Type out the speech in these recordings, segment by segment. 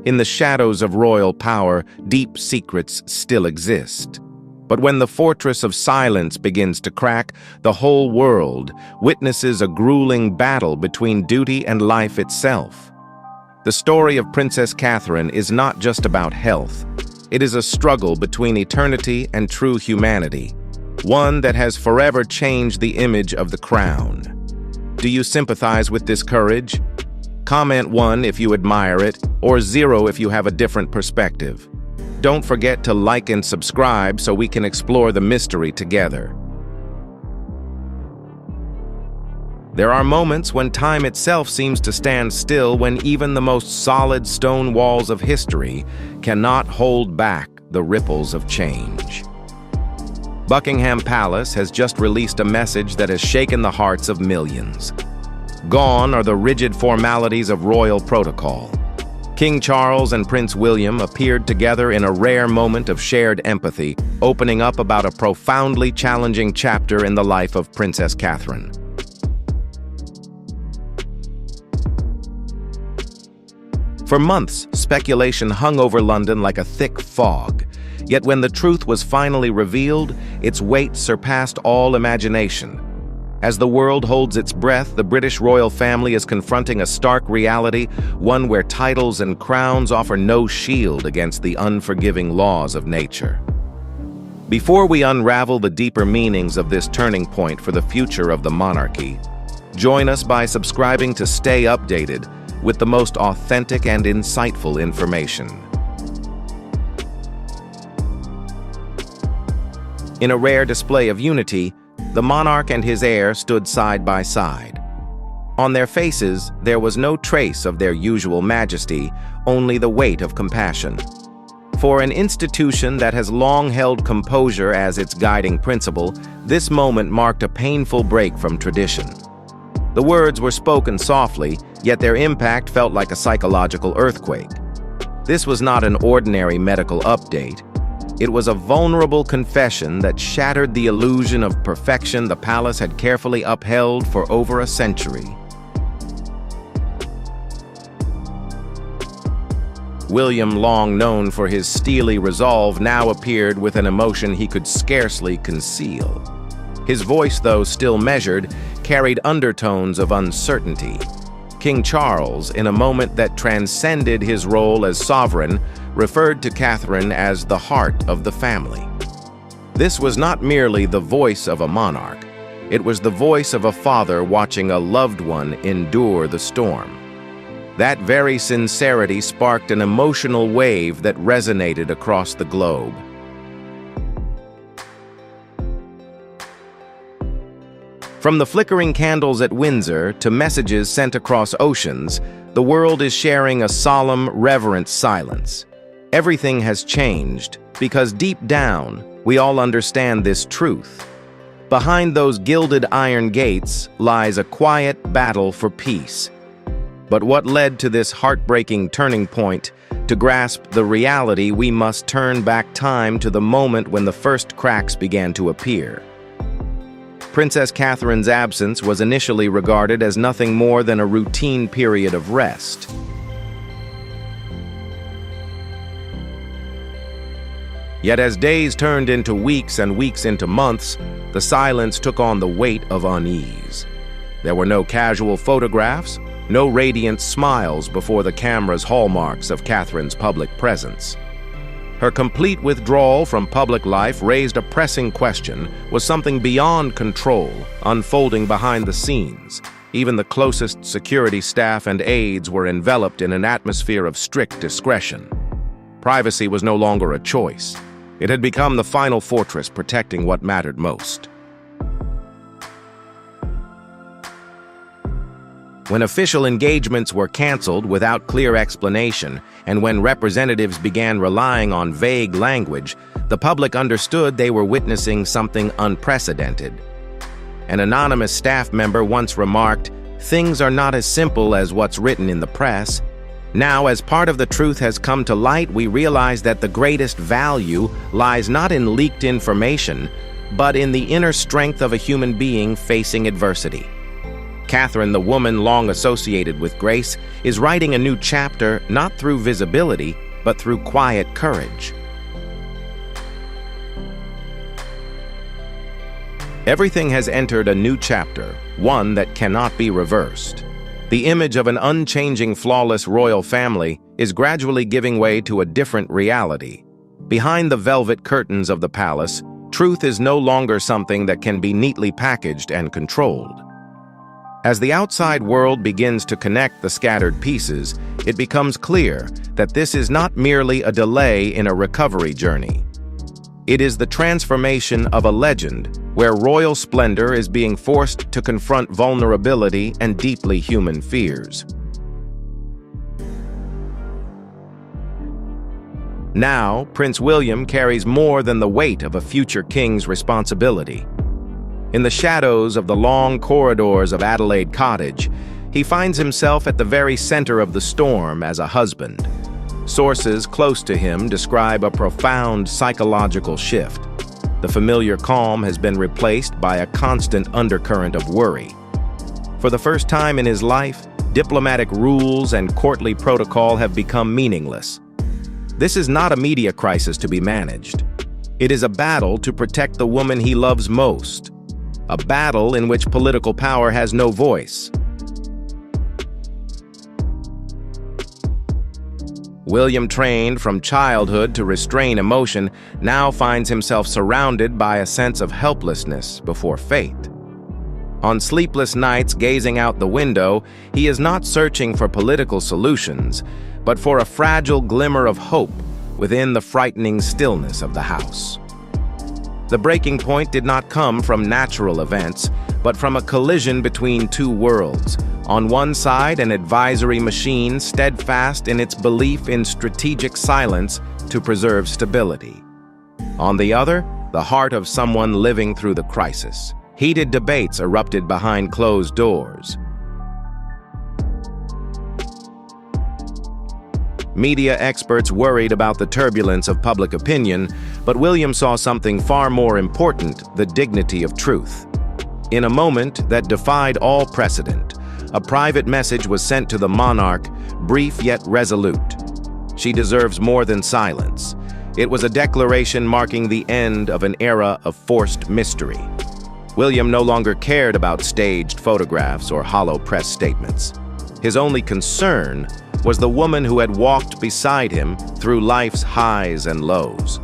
In the shadows of royal power, deep secrets still exist. But when the fortress of silence begins to crack, the whole world witnesses a grueling battle between duty and life itself. The story of Princess Catherine is not just about health. It is a struggle between eternity and true humanity, one that has forever changed the image of the crown. Do you sympathize with this courage? Comment 1 if you admire it, or 0 if you have a different perspective. Don't forget to like and subscribe so we can explore the mystery together. There are moments when time itself seems to stand still, when even the most solid stone walls of history cannot hold back the ripples of change. Buckingham Palace has just released a message that has shaken the hearts of millions. Gone are the rigid formalities of royal protocol. King Charles and Prince William appeared together in a rare moment of shared empathy, opening up about a profoundly challenging chapter in the life of Princess Catherine. For months, speculation hung over London like a thick fog. Yet when the truth was finally revealed, its weight surpassed all imagination. As the world holds its breath, the British royal family is confronting a stark reality, one where titles and crowns offer no shield against the unforgiving laws of nature. Before we unravel the deeper meanings of this turning point for the future of the monarchy, join us by subscribing to stay updated with the most authentic and insightful information. In a rare display of unity, the monarch and his heir stood side by side. On their faces, there was no trace of their usual majesty, only the weight of compassion. For an institution that has long held composure as its guiding principle, this moment marked a painful break from tradition. The words were spoken softly, yet their impact felt like a psychological earthquake. This was not an ordinary medical update. It was a vulnerable confession that shattered the illusion of perfection the palace had carefully upheld for over a century. William, long known for his steely resolve, now appeared with an emotion he could scarcely conceal. His voice, though still measured, carried undertones of uncertainty. King Charles, in a moment that transcended his role as sovereign, referred to Catherine as the heart of the family. This was not merely the voice of a monarch. It was the voice of a father watching a loved one endure the storm. That very sincerity sparked an emotional wave that resonated across the globe. From the flickering candles at Windsor to messages sent across oceans, the world is sharing a solemn, reverent silence. Everything has changed because deep down, we all understand this truth. Behind those gilded iron gates lies a quiet battle for peace. But what led to this heartbreaking turning point? To grasp the reality, we must turn back time to the moment when the first cracks began to appear. Princess Catherine's absence was initially regarded as nothing more than a routine period of rest. Yet as days turned into weeks and weeks into months, the silence took on the weight of unease. There were no casual photographs, no radiant smiles before the camera's hallmarks of Catherine's public presence. Her complete withdrawal from public life raised a pressing question: was something beyond control unfolding behind the scenes? Even the closest security staff and aides were enveloped in an atmosphere of strict discretion. Privacy was no longer a choice. It had become the final fortress protecting what mattered most. When official engagements were canceled without clear explanation, and when representatives began relying on vague language, the public understood they were witnessing something unprecedented. An anonymous staff member once remarked, "Things are not as simple as what's written in the press." Now, as part of the truth has come to light, we realize that the greatest value lies not in leaked information, but in the inner strength of a human being facing adversity. Catherine, the woman long associated with grace, is writing a new chapter not through visibility, but through quiet courage. Everything has entered a new chapter, one that cannot be reversed. The image of an unchanging, flawless royal family is gradually giving way to a different reality. Behind the velvet curtains of the palace, truth is no longer something that can be neatly packaged and controlled. As the outside world begins to connect the scattered pieces, it becomes clear that this is not merely a delay in a recovery journey. It is the transformation of a legend where royal splendor is being forced to confront vulnerability and deeply human fears. Now, Prince William carries more than the weight of a future king's responsibility. In the shadows of the long corridors of Adelaide Cottage, he finds himself at the very center of the storm as a husband. Sources close to him describe a profound psychological shift. The familiar calm has been replaced by a constant undercurrent of worry. For the first time in his life, diplomatic rules and courtly protocol have become meaningless. This is not a media crisis to be managed. It is a battle to protect the woman he loves most. A battle in which political power has no voice. William, trained from childhood to restrain emotion, now finds himself surrounded by a sense of helplessness before fate. On sleepless nights gazing out the window, he is not searching for political solutions, but for a fragile glimmer of hope within the frightening stillness of the house. The breaking point did not come from natural events, but from a collision between two worlds. On one side, an advisory machine steadfast in its belief in strategic silence to preserve stability. On the other, the heart of someone living through the crisis. Heated debates erupted behind closed doors. Media experts worried about the turbulence of public opinion, but William saw something far more important: the dignity of truth. In a moment that defied all precedent, a private message was sent to the monarch, brief yet resolute. She deserves more than silence. It was a declaration marking the end of an era of forced mystery. William no longer cared about staged photographs or hollow press statements. His only concern was the woman who had walked beside him through life's highs and lows.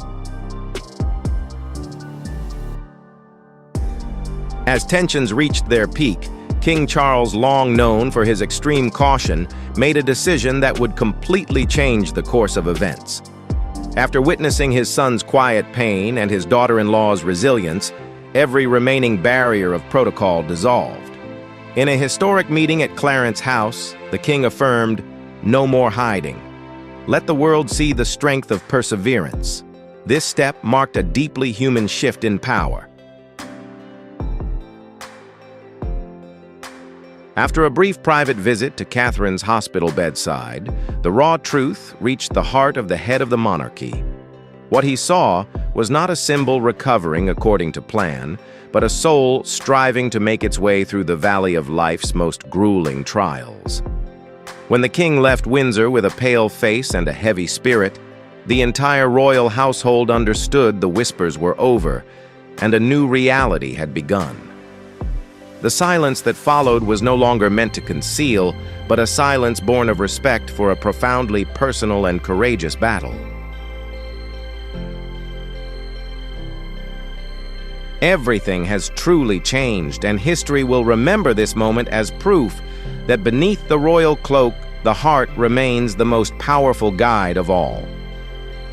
As tensions reached their peak, King Charles, long known for his extreme caution, made a decision that would completely change the course of events. After witnessing his son's quiet pain and his daughter-in-law's resilience, every remaining barrier of protocol dissolved. In a historic meeting at Clarence House, the king affirmed, "No more hiding. Let the world see the strength of perseverance." This step marked a deeply human shift in power. After a brief private visit to Catherine's hospital bedside, the raw truth reached the heart of the head of the monarchy. What he saw was not a symbol recovering according to plan, but a soul striving to make its way through the valley of life's most grueling trials. When the king left Windsor with a pale face and a heavy spirit, the entire royal household understood the whispers were over, and a new reality had begun. The silence that followed was no longer meant to conceal, but a silence born of respect for a profoundly personal and courageous battle. Everything has truly changed, and history will remember this moment as proof that beneath the royal cloak, the heart remains the most powerful guide of all.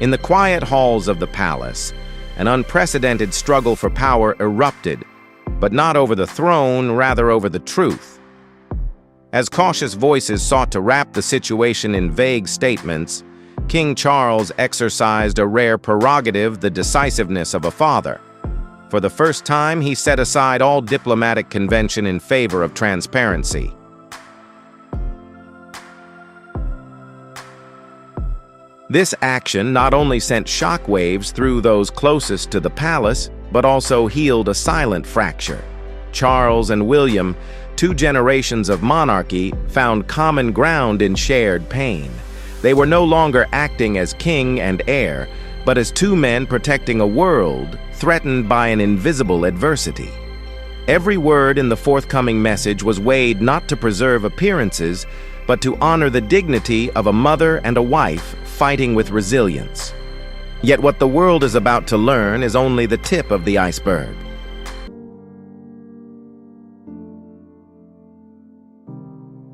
In the quiet halls of the palace, an unprecedented struggle for power erupted, but not over the throne, rather over the truth. As cautious voices sought to wrap the situation in vague statements, King Charles exercised a rare prerogative, the decisiveness of a father. For the first time, he set aside all diplomatic convention in favor of transparency. This action not only sent shockwaves through those closest to the palace, but also healed a silent fracture. Charles and William, Two generations of monarchy found common ground in shared pain. They were no longer acting as king and heir, but as two men protecting a world threatened by an invisible adversity. Every word in the forthcoming message was weighed not to preserve appearances, but to honor the dignity of a mother and a wife fighting with resilience. Yet what the world is about to learn is only the tip of the iceberg.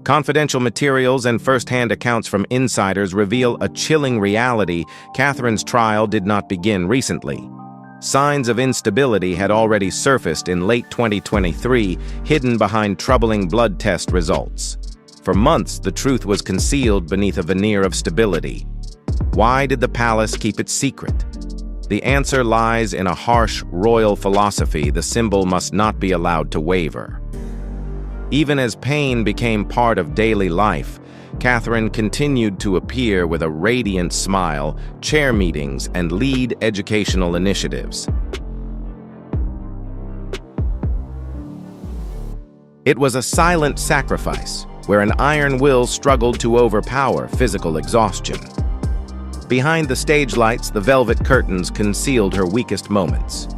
Confidential materials and first-hand accounts from insiders reveal a chilling reality. Catherine's trial did not begin recently. Signs of instability had already surfaced in late 2023, hidden behind troubling blood test results. For months, the truth was concealed beneath a veneer of stability. Why did the palace keep it secret? The answer lies in a harsh royal philosophy: the symbol must not be allowed to waver. Even as pain became part of daily life, Catherine continued to appear with a radiant smile, chair meetings, and lead educational initiatives. It was a silent sacrifice, where an iron will struggled to overpower physical exhaustion. Behind the stage lights, the velvet curtains concealed her weakest moments.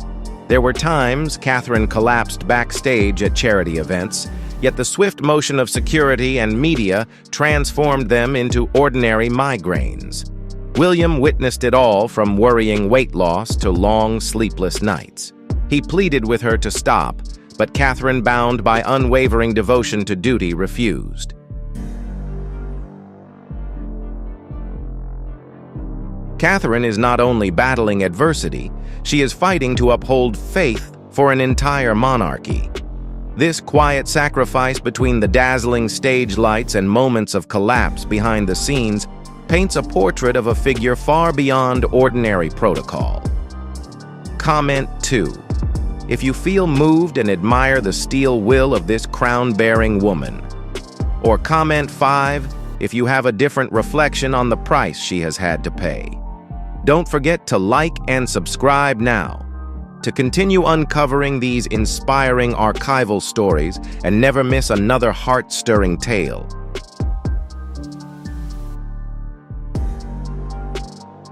There were times Catherine collapsed backstage at charity events, yet the swift motion of security and media transformed them into ordinary migraines. William witnessed it all, from worrying weight loss to long, sleepless nights. He pleaded with her to stop, but Catherine, bound by unwavering devotion to duty, refused. Catherine is not only battling adversity, she is fighting to uphold faith for an entire monarchy. This quiet sacrifice between the dazzling stage lights and moments of collapse behind the scenes paints a portrait of a figure far beyond ordinary protocol. Comment 2. If you feel moved and admire the steel will of this crown-bearing woman. Or comment 5 if you have a different reflection on the price she has had to pay. Don't forget to like and subscribe now to continue uncovering these inspiring archival stories and never miss another heart-stirring tale.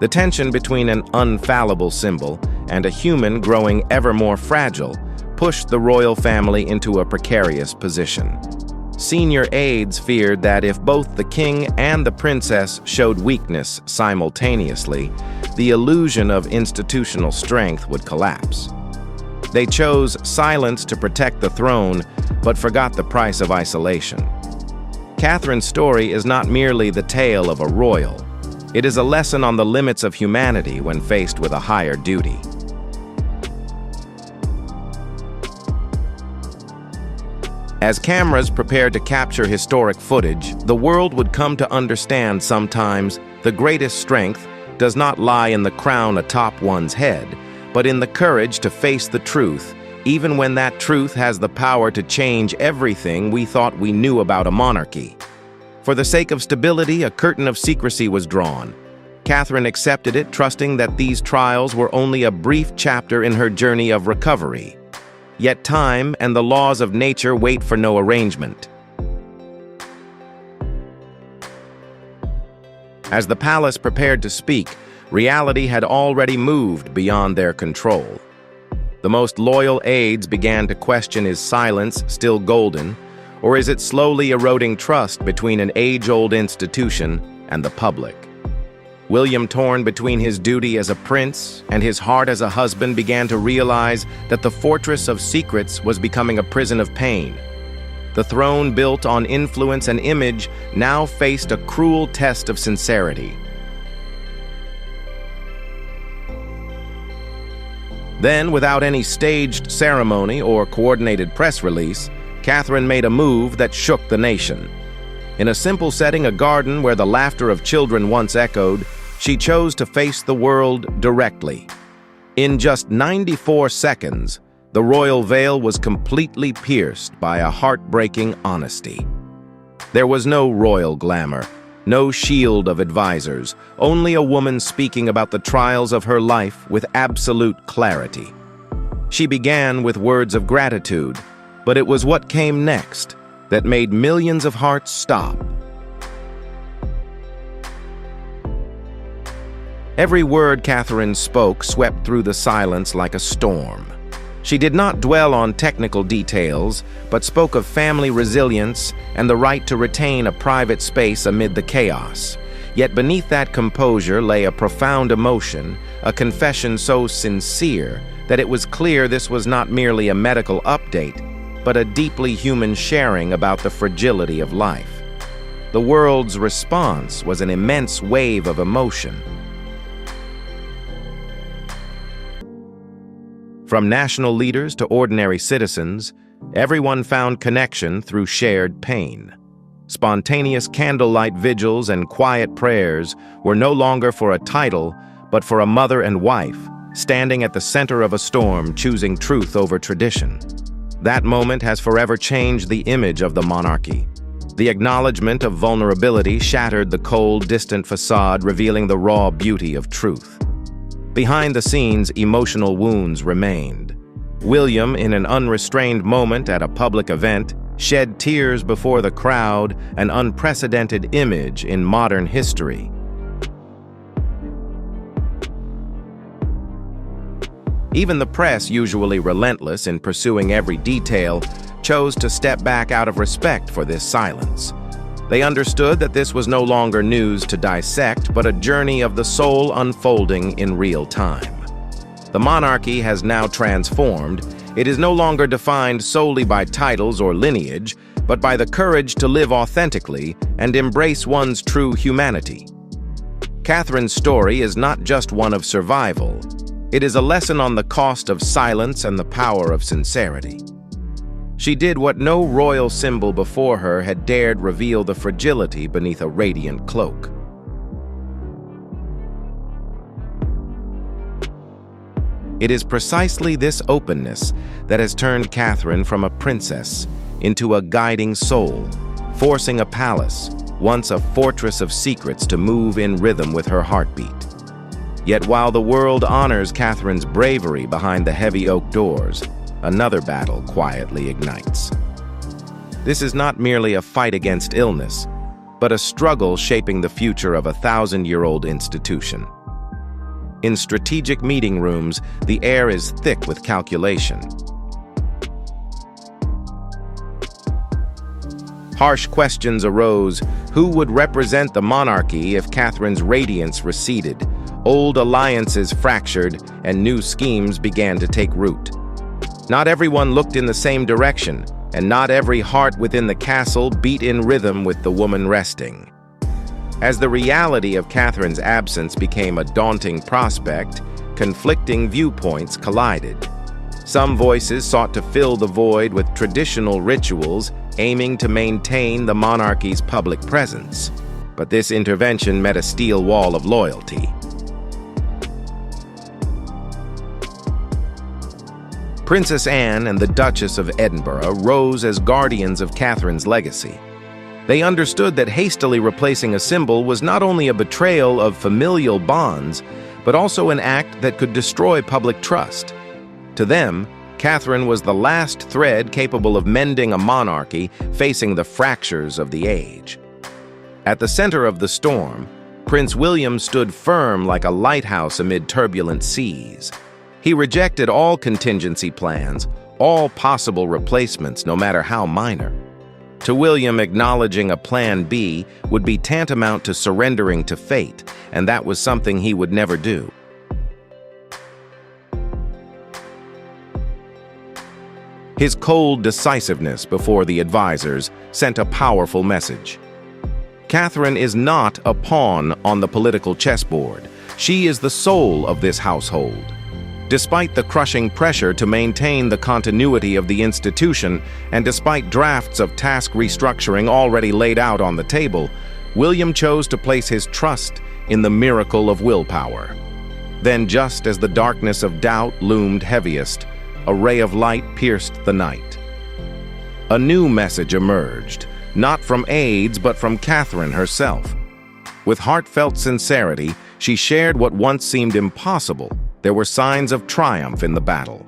The tension between an unfallible symbol and a human growing ever more fragile pushed the royal family into a precarious position. Senior aides feared that if both the king and the princess showed weakness simultaneously, the illusion of institutional strength would collapse. They chose silence to protect the throne, but forgot the price of isolation. Catherine's story is not merely the tale of a royal. It is a lesson on the limits of humanity when faced with a higher duty. As cameras prepared to capture historic footage, the world would come to understand sometimes the greatest strength does not lie in the crown atop one's head, but in the courage to face the truth, even when that truth has the power to change everything we thought we knew about a monarchy. For the sake of stability, a curtain of secrecy was drawn. Catherine accepted it, trusting that these trials were only a brief chapter in her journey of recovery. Yet time and the laws of nature wait for no arrangement. As the palace prepared to speak, reality had already moved beyond their control. The most loyal aides began to question: is silence still golden, or is it slowly eroding trust between an age-old institution and the public? William, torn between his duty as a prince and his heart as a husband, began to realize that the fortress of secrets was becoming a prison of pain. The throne built on influence and image now faced a cruel test of sincerity. Then, without any staged ceremony or coordinated press release, Catherine made a move that shook the nation. In a simple setting, a garden where the laughter of children once echoed, she chose to face the world directly. In just 94 seconds, the royal veil was completely pierced by a heartbreaking honesty. There was no royal glamour, no shield of advisors, only a woman speaking about the trials of her life with absolute clarity. She began with words of gratitude, but it was what came next that made millions of hearts stop. Every word Catherine spoke swept through the silence like a storm. She did not dwell on technical details, but spoke of family resilience and the right to retain a private space amid the chaos. Yet beneath that composure lay a profound emotion, a confession so sincere that it was clear this was not merely a medical update, but a deeply human sharing about the fragility of life. The world's response was an immense wave of emotion. From national leaders to ordinary citizens, everyone found connection through shared pain. Spontaneous candlelight vigils and quiet prayers were no longer for a title, but for a mother and wife, standing at the center of a storm, choosing truth over tradition. That moment has forever changed the image of the monarchy. The acknowledgement of vulnerability shattered the cold, distant facade, revealing the raw beauty of truth. Behind the scenes, emotional wounds remained. William, in an unrestrained moment at a public event, shed tears before the crowd, an unprecedented image in modern history. Even the press, usually relentless in pursuing every detail, chose to step back out of respect for this silence. They understood that this was no longer news to dissect, but a journey of the soul unfolding in real time. The monarchy has now transformed. It is no longer defined solely by titles or lineage, but by the courage to live authentically and embrace one's true humanity. Catherine's story is not just one of survival. It is a lesson on the cost of silence and the power of sincerity. She did what no royal symbol before her had dared, reveal the fragility beneath a radiant cloak. It is precisely this openness that has turned Catherine from a princess into a guiding soul, forcing a palace, once a fortress of secrets, to move in rhythm with her heartbeat. Yet while the world honors Catherine's bravery behind the heavy oak doors, another battle quietly ignites. This is not merely a fight against illness, but a struggle shaping the future of a 1,000-year-old institution. In strategic meeting rooms, the air is thick with calculation. Harsh questions arose. Who would represent the monarchy if Catherine's radiance receded? Old alliances fractured, and new schemes began to take root. Not everyone looked in the same direction, and not every heart within the castle beat in rhythm with the woman resting. As the reality of Catherine's absence became a daunting prospect, conflicting viewpoints collided. Some voices sought to fill the void with traditional rituals, aiming to maintain the monarchy's public presence. But this intervention met a steel wall of loyalty. Princess Anne and the Duchess of Edinburgh rose as guardians of Catherine's legacy. They understood that hastily replacing a symbol was not only a betrayal of familial bonds, but also an act that could destroy public trust. To them, Catherine was the last thread capable of mending a monarchy facing the fractures of the age. At the center of the storm, Prince William stood firm like a lighthouse amid turbulent seas. He rejected all contingency plans, all possible replacements, no matter how minor. To William, acknowledging a plan B would be tantamount to surrendering to fate, and that was something he would never do. His cold decisiveness before the advisors sent a powerful message. Catherine is not a pawn on the political chessboard. She is the soul of this household. Despite the crushing pressure to maintain the continuity of the institution, and despite drafts of task restructuring already laid out on the table, William chose to place his trust in the miracle of willpower. Then, just as the darkness of doubt loomed heaviest, a ray of light pierced the night. A new message emerged, not from aides but from Catherine herself. With heartfelt sincerity, she shared what once seemed impossible. There were signs of triumph in the battle.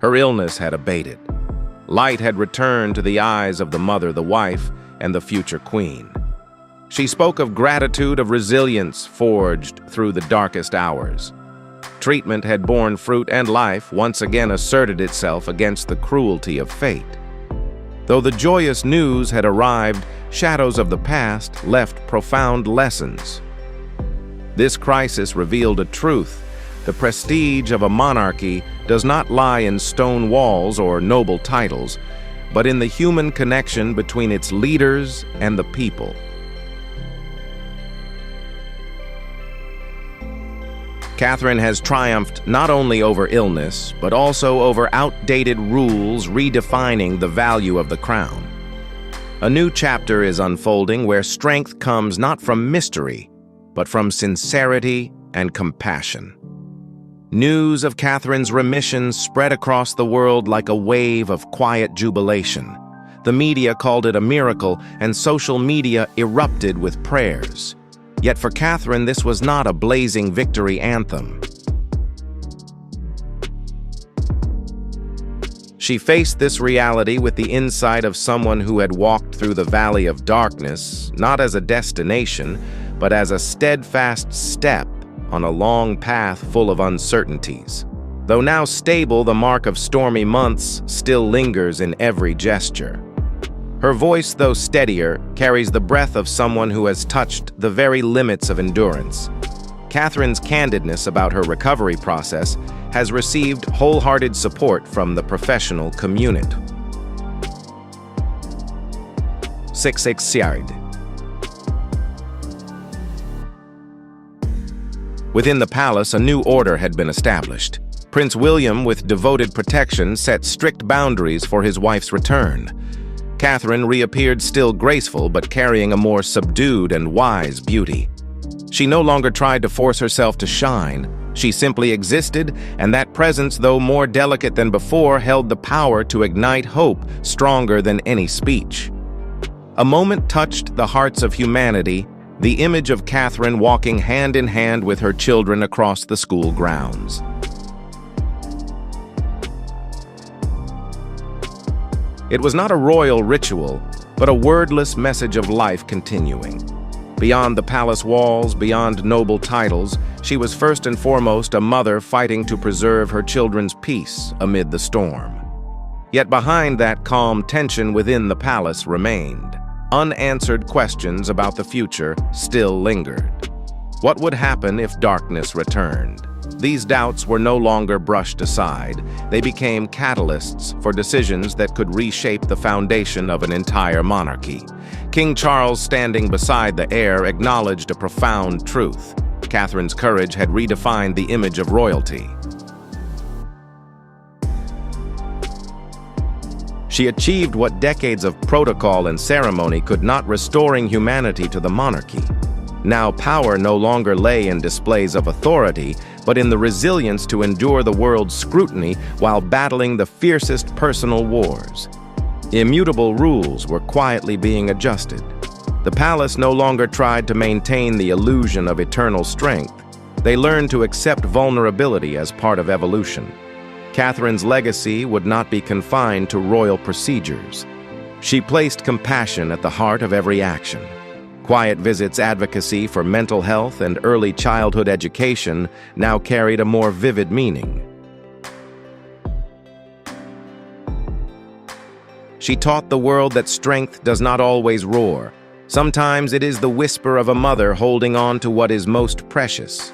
Her illness had abated. Light had returned to the eyes of the mother, the wife, and the future queen. She spoke of gratitude, of resilience forged through the darkest hours. Treatment had borne fruit, and life once again asserted itself against the cruelty of fate. Though the joyous news had arrived, shadows of the past left profound lessons. This crisis revealed a truth. The prestige of a monarchy does not lie in stone walls or noble titles, but in the human connection between its leaders and the people. Catherine has triumphed not only over illness, but also over outdated rules redefining the value of the crown. A new chapter is unfolding where strength comes not from mystery, but from sincerity and compassion. News of Catherine's remission spread across the world like a wave of quiet jubilation. The media called it a miracle, and social media erupted with prayers. Yet for Catherine, this was not a blazing victory anthem. She faced this reality with the insight of someone who had walked through the valley of darkness, not as a destination, but as a steadfast step on a long path full of uncertainties. Though now stable, the mark of stormy months still lingers in every gesture. Her voice, though steadier, carries the breath of someone who has touched the very limits of endurance. Catherine's candidness about her recovery process has received wholehearted support from the professional community. 6 yard. Within the palace, a new order had been established. Prince William, with devoted protection, set strict boundaries for his wife's return. Catherine reappeared still graceful, but carrying a more subdued and wise beauty. She no longer tried to force herself to shine. She simply existed, and that presence, though more delicate than before, held the power to ignite hope stronger than any speech. A moment touched the hearts of humanity, the image of Catherine walking hand in hand with her children across the school grounds. It was not a royal ritual, but a wordless message of life continuing. Beyond the palace walls, beyond noble titles, she was first and foremost a mother fighting to preserve her children's peace amid the storm. Yet behind that calm tension within the palace remained. Unanswered questions about the future still lingered. What would happen if darkness returned? These doubts were no longer brushed aside. They became catalysts for decisions that could reshape the foundation of an entire monarchy. King Charles, standing beside the heir, acknowledged a profound truth. Catherine's courage had redefined the image of royalty. She achieved what decades of protocol and ceremony could not, restoring humanity to the monarchy. Now power no longer lay in displays of authority, but in the resilience to endure the world's scrutiny while battling the fiercest personal wars. Immutable rules were quietly being adjusted. The palace no longer tried to maintain the illusion of eternal strength. They learned to accept vulnerability as part of evolution. Catherine's legacy would not be confined to royal procedures. She placed compassion at the heart of every action. Quiet visits, advocacy for mental health, and early childhood education now carried a more vivid meaning. She taught the world that strength does not always roar. Sometimes it is the whisper of a mother holding on to what is most precious.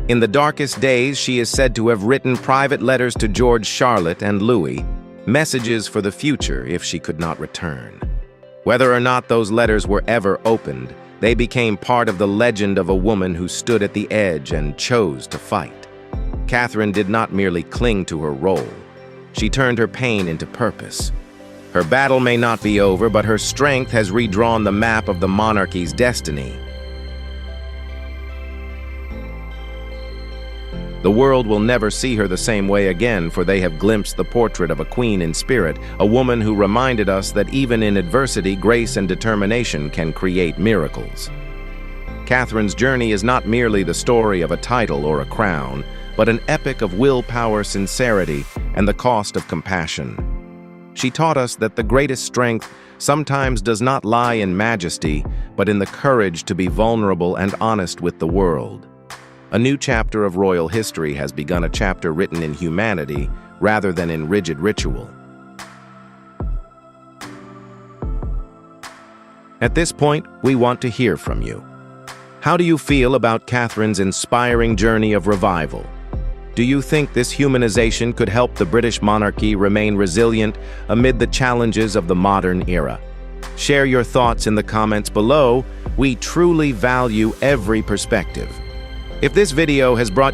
In the darkest days, she is said to have written private letters to George, Charlotte, and Louis, messages for the future if she could not return. Whether or not those letters were ever opened, they became part of the legend of a woman who stood at the edge and chose to fight. Catherine did not merely cling to her role. She turned her pain into purpose. Her battle may not be over, but her strength has redrawn the map of the monarchy's destiny. The world will never see her the same way again, for they have glimpsed the portrait of a queen in spirit, a woman who reminded us that even in adversity, grace and determination can create miracles. Catherine's journey is not merely the story of a title or a crown, but an epic of willpower, sincerity, and the cost of compassion. She taught us that the greatest strength sometimes does not lie in majesty, but in the courage to be vulnerable and honest with the world. A new chapter of royal history has begun, a chapter written in humanity rather than in rigid ritual. At this point, we want to hear from you. How do you feel about Catherine's inspiring journey of revival? Do you think this humanization could help the British monarchy remain resilient amid the challenges of the modern era? Share your thoughts in the comments below. We truly value every perspective. If this video has brought